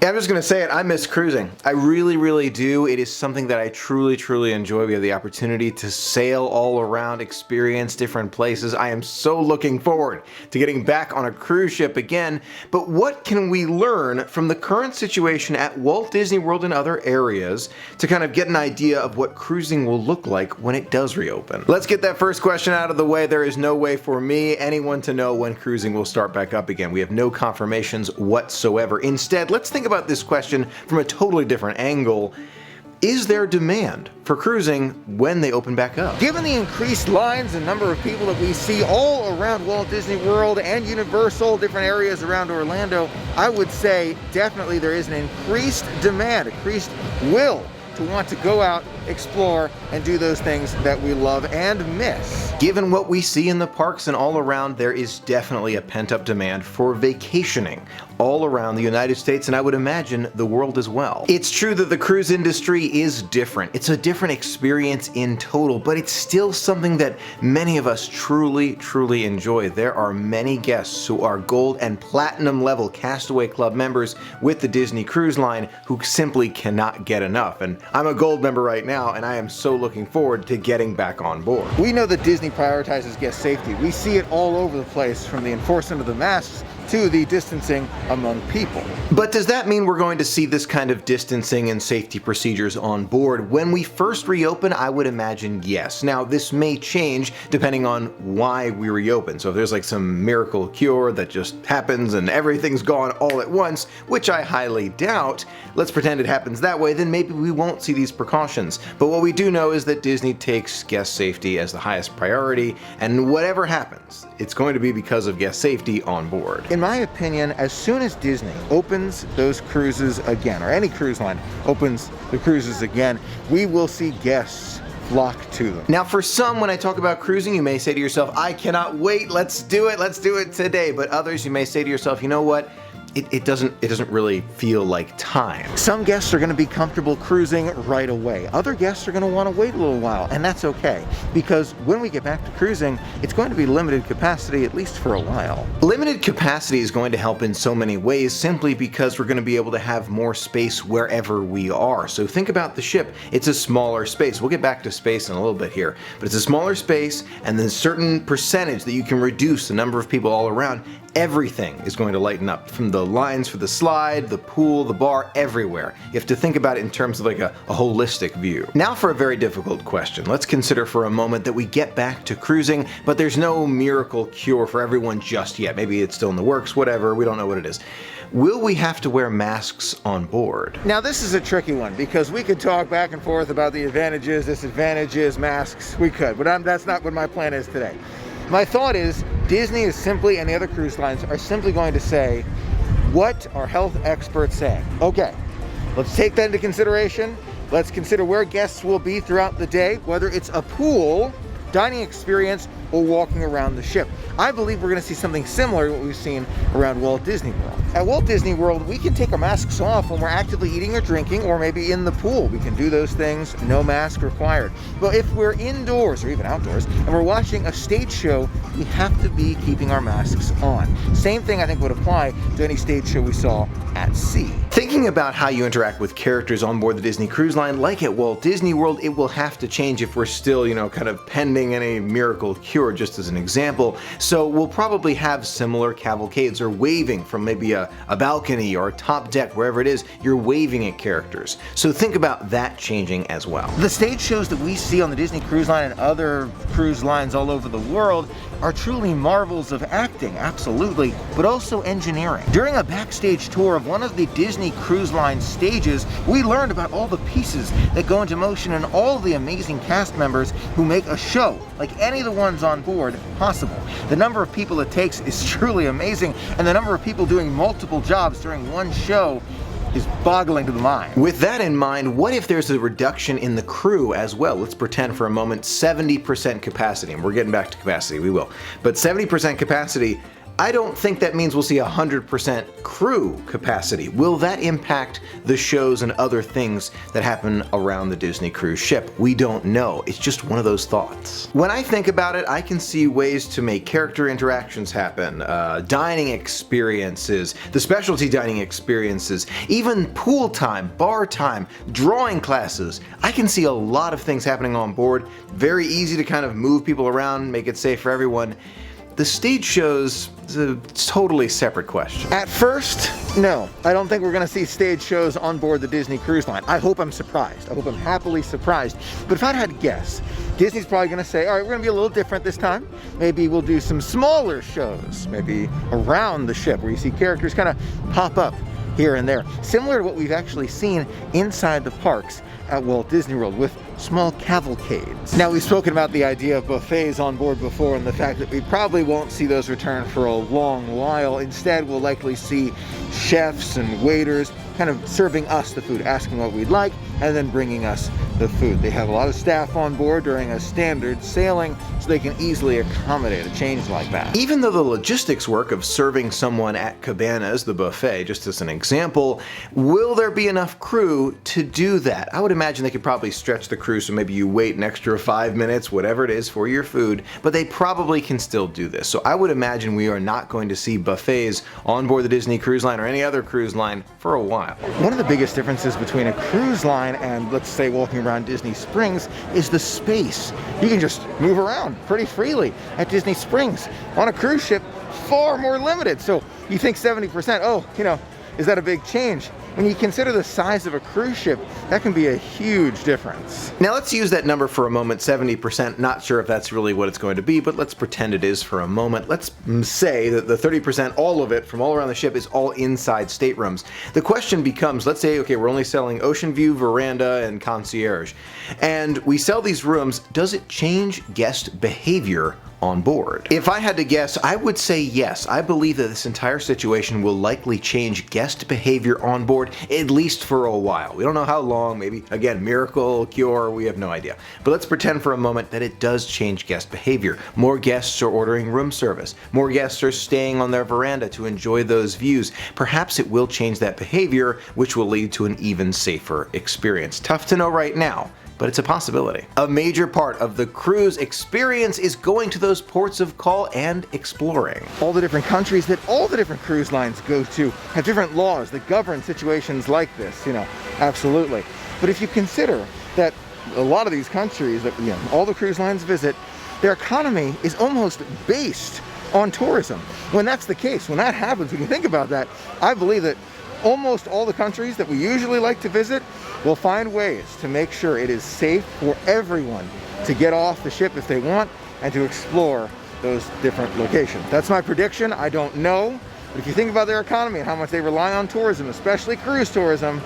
Yeah, I'm just gonna say it, I miss cruising. I really, really do. It is something that I truly, truly enjoy. We have the opportunity to sail all around, experience different places. I am so looking forward to getting back on a cruise ship again. But what can we learn from the current situation at Walt Disney World and other areas to kind of get an idea of what cruising will look like when it does reopen? Let's get that first question out of the way. There is no way for me, anyone, to know when cruising will start back up again. We have no confirmations whatsoever. Instead, let's think about this question from a totally different angle. Is there demand for cruising when they open back up? Given the increased lines and number of people that we see all around Walt Disney World and Universal, different areas around Orlando, I would say definitely there is an increased demand, increased will to want to go out, explore, and do those things that we love and miss. Given what we see in the parks and all around, there is definitely a pent-up demand for vacationing all around the United States, and I would imagine the world as well. It's true that the cruise industry is different. It's a different experience in total, but it's still something that many of us truly, truly enjoy. There are many guests who are gold and platinum level Castaway Club members with the Disney Cruise Line who simply cannot get enough. And I'm a gold member right now, and I am so looking forward to getting back on board. We know that Disney prioritizes guest safety. We see it all over the place, from the enforcement of the masks to the distancing among people. But does that mean we're going to see this kind of distancing and safety procedures on board? When we first reopen, I would imagine yes. Now, this may change depending on why we reopen. So if there's like some miracle cure that just happens and everything's gone all at once, which I highly doubt, let's pretend it happens that way, then maybe we won't see these precautions. But what we do know is that Disney takes guest safety as the highest priority, and whatever happens, it's going to be because of guest safety on board. In my opinion, as soon as Disney opens those cruises again, or any cruise line opens the cruises again, we will see guests flock to them. Now, for some, when I talk about cruising, you may say to yourself, I cannot wait, let's do it today. But others, you may say to yourself, you know what? It doesn't really feel like time. Some guests are going to be comfortable cruising right away. Other guests are going to want to wait a little while, and that's okay, because when we get back to cruising, it's going to be limited capacity, at least for a while. Limited capacity is going to help in so many ways, simply because we're going to be able to have more space wherever we are. So think about the ship. It's a smaller space. We'll get back to space in a little bit here, but it's a smaller space, and then a certain percentage that you can reduce the number of people all around. Everything is going to lighten up, from the lines for the slide, the pool, the bar, everywhere. You have to think about it in terms of like a holistic view. Now for a very difficult question. Let's consider for a moment that we get back to cruising, but there's no miracle cure for everyone just yet. Maybe it's still in the works, whatever, we don't know what it is. Will we have to wear masks on board? Now this is a tricky one, because we could talk back and forth about the advantages, disadvantages, masks, we could, but that's not what my plan is today. My thought is, Disney is simply, and the other cruise lines are simply going to say, what are health experts saying? Okay, let's take that into consideration. Let's consider where guests will be throughout the day, whether it's a pool, dining experience, or walking around the ship. I believe we're going to see something similar to what we've seen around Walt Disney World. At Walt Disney World, we can take our masks off when we're actively eating or drinking, or maybe in the pool. We can do those things, no mask required. But if we're indoors or even outdoors and we're watching a stage show, we have to be keeping our masks on. Same thing I think would apply to any stage show we saw at sea. Thinking about how you interact with characters on board the Disney Cruise Line, like at Walt Disney World, it will have to change if we're still, kind of pending any miracle cure, just as an example. So we'll probably have similar cavalcades, or waving from maybe a balcony or a top deck, wherever it is, you're waving at characters. So think about that changing as well. The stage shows that we see on the Disney Cruise Line and other cruise lines all over the world are truly marvels of acting, absolutely, but also engineering. During a backstage tour of one of the Disney Cruise Line stages, we learned about all the pieces that go into motion and all the amazing cast members who make a show, like any of the ones on board, possible. The number of people it takes is truly amazing, and the number of people doing multiple jobs during one show is boggling to the mind. With that in mind, what if there's a reduction in the crew as well? Let's pretend for a moment 70% capacity, and we're getting back to capacity, we will. But 70% capacity, I don't think that means we'll see 100% crew capacity. Will that impact the shows and other things that happen around the Disney cruise ship? We don't know. It's just one of those thoughts. When I think about it, I can see ways to make character interactions happen, dining experiences, the specialty dining experiences, even pool time, bar time, drawing classes. I can see a lot of things happening on board. Very easy to kind of move people around, make it safe for everyone. The stage shows is a totally separate question. At first, no. I don't think we're going to see stage shows on board the Disney Cruise Line. I hope I'm surprised. I hope I'm happily surprised. But if I had to guess, Disney's probably going to say, all right, we're going to be a little different this time. Maybe we'll do some smaller shows, maybe around the ship where you see characters kind of pop up here and there. Similar to what we've actually seen inside the parks at Walt Disney World with small cavalcades. Now, we've spoken about the idea of buffets on board before and the fact that we probably won't see those return for a long while. Instead, we'll likely see chefs and waiters kind of serving us the food, asking what we'd like, and then bringing us the food. They have a lot of staff on board during a standard sailing, so they can easily accommodate a change like that. Even though the logistics work of serving someone at Cabanas, the buffet, just as an example, will there be enough crew to do that? I would imagine they could probably stretch the crew so maybe you wait an extra 5 minutes, whatever it is, for your food, but they probably can still do this. So I would imagine we are not going to see buffets on board the Disney Cruise Line or any other cruise line for a while. One of the biggest differences between a cruise line and, let's say, walking around Disney Springs is the space. You can just move around pretty freely at Disney Springs. On a cruise ship, far more limited. So you think 70%, oh, you know, is that a big change? When you consider the size of a cruise ship, that can be a huge difference. Now let's use that number for a moment, 70%. Not sure if that's really what it's going to be, but let's pretend it is for a moment. Let's say that the 30%, all of it from all around the ship, is all inside staterooms. The question becomes, let's say, okay, we're only selling ocean view, veranda, and concierge. And we sell these rooms, does it change guest behavior on board? If I had to guess, I would say yes. I believe that this entire situation will likely change guest behavior on board, at least for a while. We don't know how long, maybe, again, miracle, cure, we have no idea. But let's pretend for a moment that it does change guest behavior. More guests are ordering room service. More guests are staying on their veranda to enjoy those views. Perhaps it will change that behavior, which will lead to an even safer experience. Tough to know right now, but it's a possibility. A major part of the cruise experience is going to those ports of call and exploring. All the different countries that all the different cruise lines go to have different laws that govern situations like this, you know, absolutely. But if you consider that a lot of these countries that, you know, all the cruise lines visit, their economy is almost based on tourism. When that's the case, when that happens, when you think about that, I believe that almost all the countries that we usually like to visit will find ways to make sure it is safe for everyone to get off the ship if they want and to explore those different locations. That's my prediction. I don't know, but if you think about their economy and how much they rely on tourism, especially cruise tourism,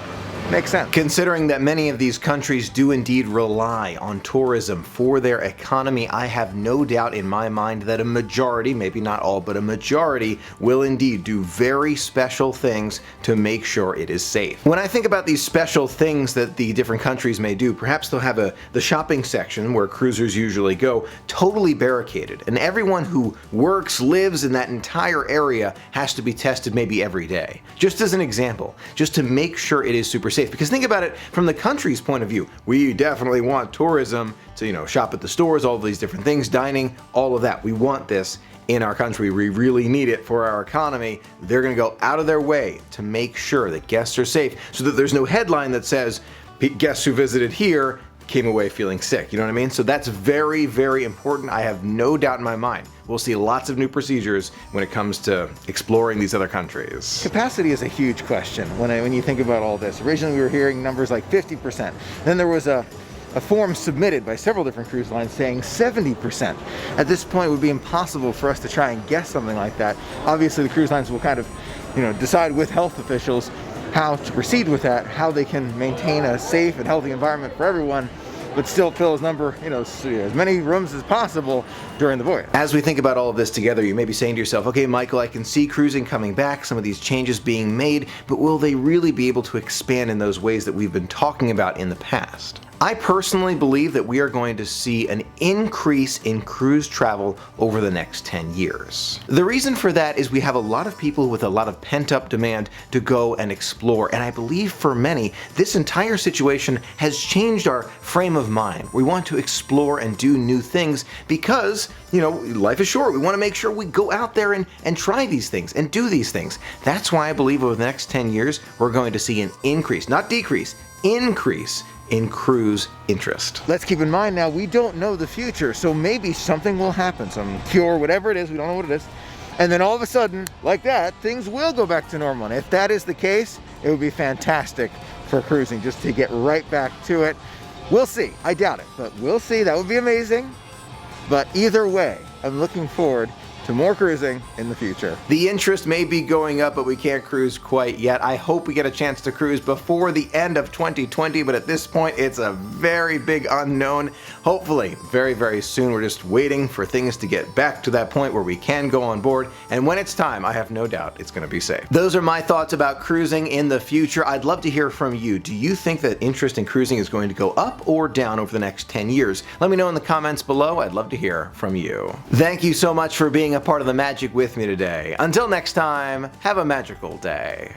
makes sense. Considering that many of these countries do indeed rely on tourism for their economy, I have no doubt in my mind that a majority, maybe not all, but a majority will indeed do very special things to make sure it is safe. When I think about these special things that the different countries may do, perhaps they'll have the shopping section where cruisers usually go totally barricaded, and everyone who works, lives in that entire area has to be tested maybe every day. Just as an example, just to make sure it is super safe. Because think about it from the country's point of view. We definitely want tourism to, you know, shop at the stores, all of these different things, dining, all of that. We want this in our country. We really need it for our economy. They're going to go out of their way to make sure that guests are safe so that there's no headline that says guests who visited here came away feeling sick. You know what I mean? So that's very, very important. I have no doubt in my mind we'll see lots of new procedures when it comes to exploring these other countries. Capacity is a huge question when you think about all this. Originally we were hearing numbers like 50%. Then there was a form submitted by several different cruise lines saying 70%. At this point it would be impossible for us to try and guess something like that. Obviously the cruise lines will kind of, you know, decide with health officials how to proceed with that, how they can maintain a safe and healthy environment for everyone, but still fill as many rooms as possible during the voyage. As we think about all of this together, you may be saying to yourself, okay, Michael, I can see cruising coming back, some of these changes being made, but will they really be able to expand in those ways that we've been talking about in the past? I personally believe that we are going to see an increase in cruise travel over the next 10 years. The reason for that is we have a lot of people with a lot of pent-up demand to go and explore, and I believe for many, this entire situation has changed our frame of mind. We want to explore and do new things because, life is short. We want to make sure we go out there and try these things and do these things. That's why I believe over the next 10 years, we're going to see an increase, not decrease, increase in cruise interest. Let's keep in mind now, we don't know the future, so maybe something will happen, some cure, whatever it is, we don't know what it is. And then all of a sudden, like that, things will go back to normal. And if that is the case, it would be fantastic for cruising just to get right back to it. We'll see. I doubt it, but we'll see. That would be amazing. But either way, I'm looking forward to more cruising in the future. The interest may be going up, but we can't cruise quite yet. I hope we get a chance to cruise before the end of 2020, but at this point, it's a very big unknown. Hopefully, very, very soon. We're just waiting for things to get back to that point where we can go on board, and when it's time, I have no doubt it's going to be safe. Those are my thoughts about cruising in the future. I'd love to hear from you. Do you think that interest in cruising is going to go up or down over the next 10 years? Let me know in the comments below. I'd love to hear from you. Thank you so much for being a part of the magic with me today. Until next time, have a magical day.